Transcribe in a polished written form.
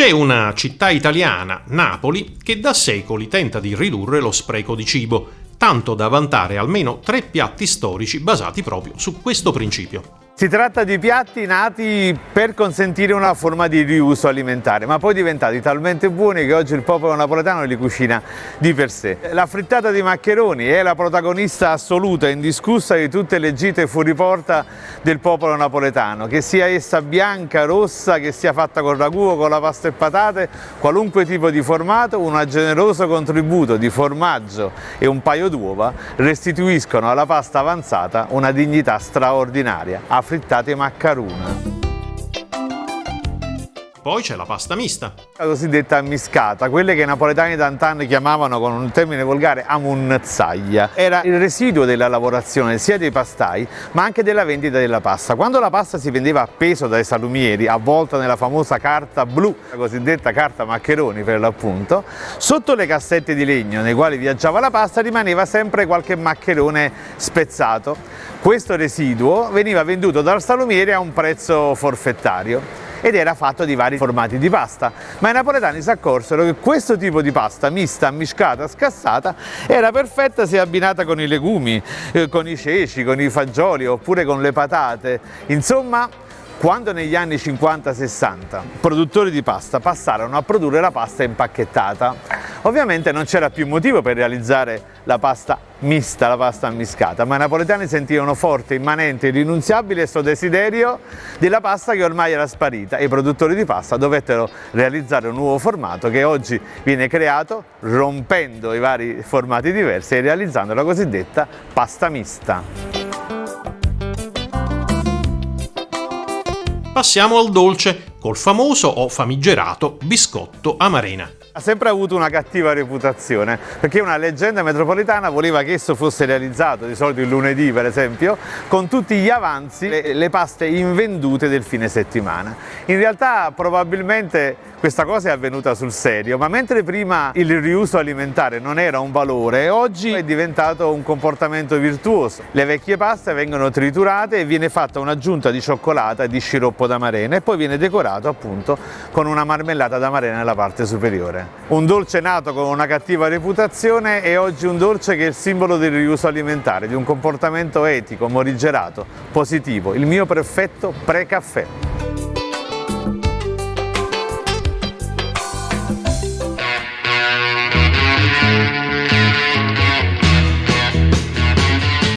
C'è una città italiana, Napoli, che da secoli tenta di ridurre lo spreco di cibo, tanto da vantare almeno 3 piatti storici basati proprio su questo principio. Si tratta di piatti nati per consentire una forma di riuso alimentare, ma poi diventati talmente buoni che oggi il popolo napoletano li cucina di per sé. La frittata di maccheroni è la protagonista assoluta e indiscussa di tutte le gite fuori porta del popolo napoletano, che sia essa bianca, rossa, che sia fatta con ragù o con la pasta e patate, qualunque tipo di formato, un generoso contributo di formaggio e un paio d'uova restituiscono alla pasta avanzata una dignità straordinaria. Frittate maccaruna. Poi c'è la pasta mista. La cosiddetta miscata, quelle che i napoletani d'antan chiamavano con un termine volgare amunzaia. Era il residuo della lavorazione sia dei pastai ma anche della vendita della pasta. Quando la pasta si vendeva a peso dai salumieri, avvolta nella famosa carta blu, la cosiddetta carta maccheroni per l'appunto, sotto le cassette di legno nei quali viaggiava la pasta rimaneva sempre qualche maccherone spezzato. Questo residuo veniva venduto dal salumiere a un prezzo forfettario ed era fatto di vari formati di pasta, ma i napoletani si accorsero che questo tipo di pasta mista, miscata, scassata era perfetta se abbinata con i legumi, con i ceci, con i fagioli oppure con le patate. Insomma, quando negli anni 50-60 produttori di pasta passarono a produrre la pasta impacchettata, ovviamente non c'era più motivo per realizzare la pasta mista, la pasta miscata, ma i napoletani sentirono forte, immanente, irrinunziabile questo desiderio della pasta che ormai era sparita e i produttori di pasta dovettero realizzare un nuovo formato che oggi viene creato rompendo i vari formati diversi e realizzando la cosiddetta pasta mista. Passiamo al dolce, col famoso o famigerato biscotto amarena. Ha sempre avuto una cattiva reputazione perché una leggenda metropolitana voleva che esso fosse realizzato, di solito il lunedì per esempio, con tutti gli avanzi, le paste invendute del fine settimana. In realtà probabilmente questa cosa è avvenuta sul serio, ma mentre prima il riuso alimentare non era un valore, oggi è diventato un comportamento virtuoso. Le vecchie paste vengono triturate e viene fatta un'aggiunta di cioccolata e di sciroppo d'amarena e poi viene decorato appunto con una marmellata d'amarena nella parte superiore. Un dolce nato con una cattiva reputazione è oggi un dolce che è il simbolo del riuso alimentare, di un comportamento etico, morigerato, positivo, il mio perfetto pre-caffè.